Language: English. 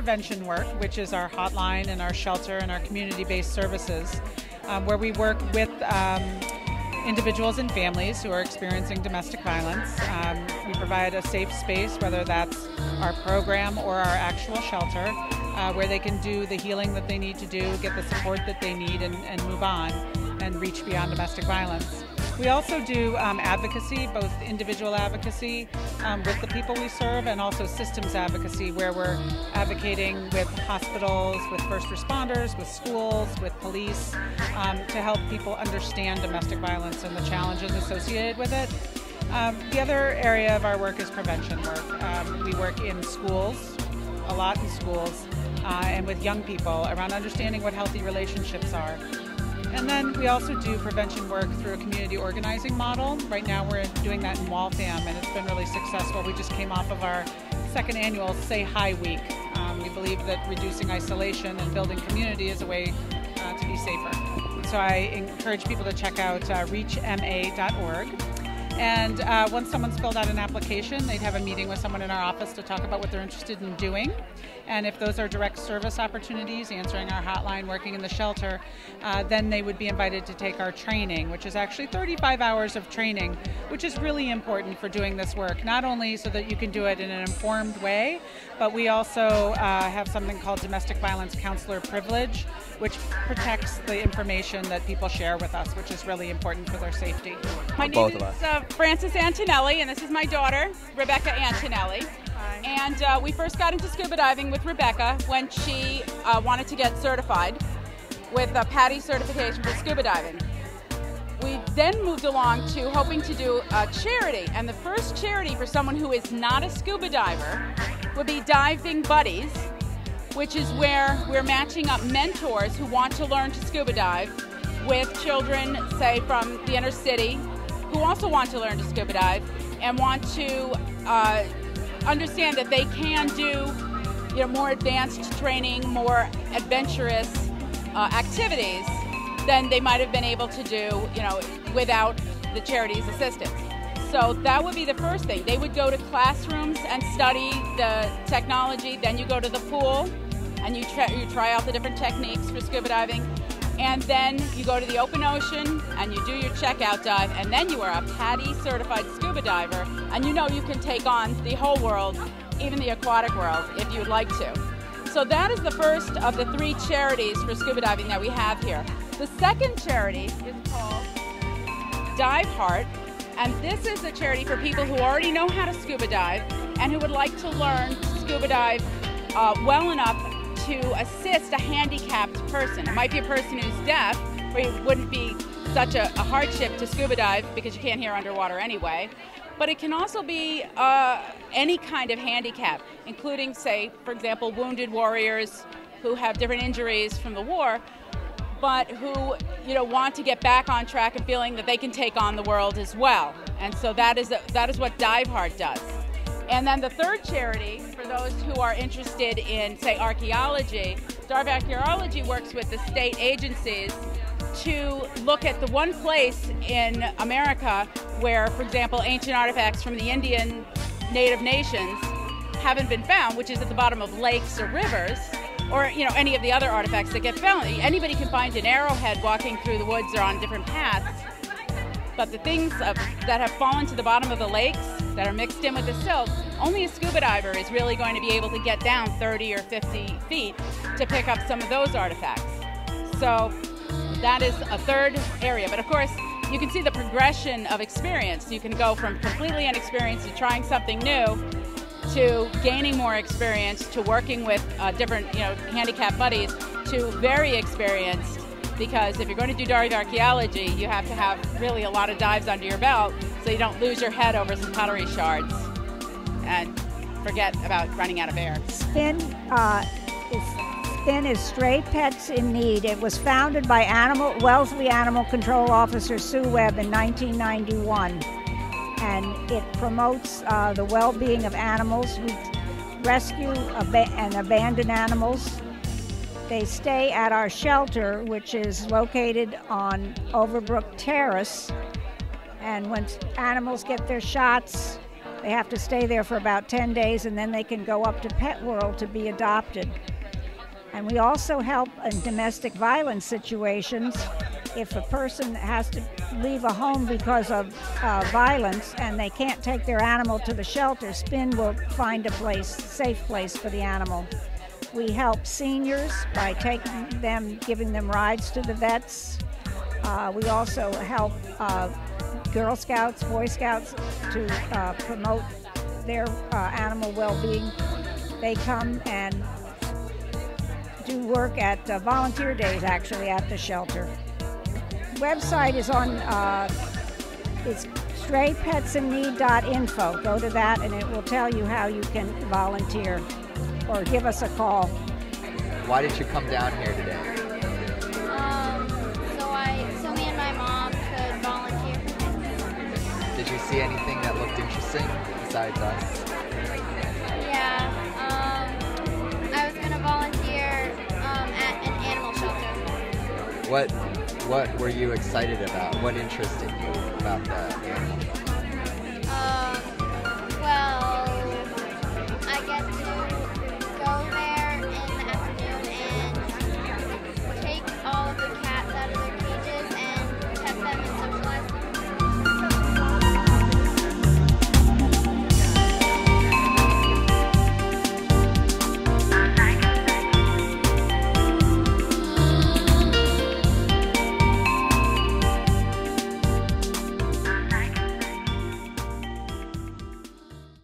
prevention work, which is our hotline and our shelter and our community-based services, where we work with individuals and families who are experiencing domestic violence. We provide a safe space, whether that's our program or our actual shelter, where they can do the healing that they need to do, get the support that they need, and move on and reach beyond domestic violence. We also do advocacy, both individual advocacy with the people we serve, and also systems advocacy, where we're advocating with hospitals, with first responders, with schools, with police, to help people understand domestic violence and the challenges associated with it. The other area of our work is prevention work. We work in schools, a lot in schools, and with young people around understanding what healthy relationships are. And then we also do prevention work through a community organizing model. Right now we're doing that in Waltham, and it's been really successful. We just came off of our second annual Say Hi Week. We believe that reducing isolation and building community is a way to be safer. So I encourage people to check out reachma.org. And once someone's filled out an application, they'd have a meeting with someone in our office to talk about what they're interested in doing. And if those are direct service opportunities, answering our hotline, working in the shelter, then they would be invited to take our training, which is actually 35 hours of training, which is really important for doing this work, not only so that you can do it in an informed way, but we also have something called domestic violence counselor privilege, which protects the information that people share with us, which is really important for their safety. My name is Frances Antonelli, and this is my daughter, Rebecca Antonelli. Hi. And we first got into scuba diving with Rebecca when she wanted to get certified with a PADI certification for scuba diving. We then moved along to hoping to do a charity, and the first charity for someone who is not a scuba diver would be Diving Buddies, which is where we're matching up mentors who want to learn to scuba dive with children, say, from the inner city, who also want to learn to scuba dive and want to understand that they can do more advanced training, more adventurous activities than they might have been able to do without the charity's assistance. So that would be the first thing. They would go to classrooms and study the technology. Then you go to the pool and you try out the different techniques for scuba diving. And then you go to the open ocean and you do your checkout dive, and then you are a PADI certified scuba diver, and you can take on the whole world, even the aquatic world, if you would like to. So that is the first of the 3 charities for scuba diving that we have here. The second charity is called Dive Heart, and this is a charity for people who already know how to scuba dive and who would like to learn to scuba dive well enough to assist a handicapped person. It might be a person who's deaf, where it wouldn't be such a hardship to scuba dive because you can't hear underwater anyway. But it can also be any kind of handicap, including, say, for example, wounded warriors who have different injuries from the war, but who want to get back on track and feeling that they can take on the world as well. And so that is what Dive Heart does. And then the third charity, for those who are interested in, say, archaeology, Dive Archaeology works with the state agencies to look at the one place in America where, for example, ancient artifacts from the Indian native nations haven't been found, which is at the bottom of lakes or rivers, or any of the other artifacts that get found. Anybody can find an arrowhead walking through the woods or on different paths. But the things that have fallen to the bottom of the lakes that are mixed in with the silt, only a scuba diver is really going to be able to get down 30 or 50 feet to pick up some of those artifacts. So that is a third area. But of course, you can see the progression of experience. You can go from completely inexperienced to trying something new to gaining more experience to working with different handicapped buddies to very experienced. Because if you're going to do dive archaeology, you have to have really a lot of dives under your belt so you don't lose your head over some pottery shards and forget about running out of air. SPIN is Stray Pets in Need. It was founded by Wellesley Animal Control Officer Sue Webb in 1991. And it promotes the well-being of animals. We rescue and abandon animals. They stay at our shelter, which is located on Overbrook Terrace. And when animals get their shots, They have to stay there for about 10 days, and then they can go up to Pet World to be adopted. And we also help in domestic violence situations. If a person has to leave a home because of violence and they can't take their animal to the shelter, SPIN will find a place, safe place for the animal. We help seniors by taking them, giving them rides to the vets. We also help Girl Scouts, Boy Scouts to promote their animal well-being. They come and do work at volunteer days, actually, at the shelter. Website is on, it's straypetsinneed.info. Go to that and it will tell you how you can volunteer or give us a call. Why did you come down here today? So me and my mom could volunteer. Did you see anything that looked interesting besides us? Yeah, I was going to volunteer at an animal shelter. What were you excited about? What interested you about the animal?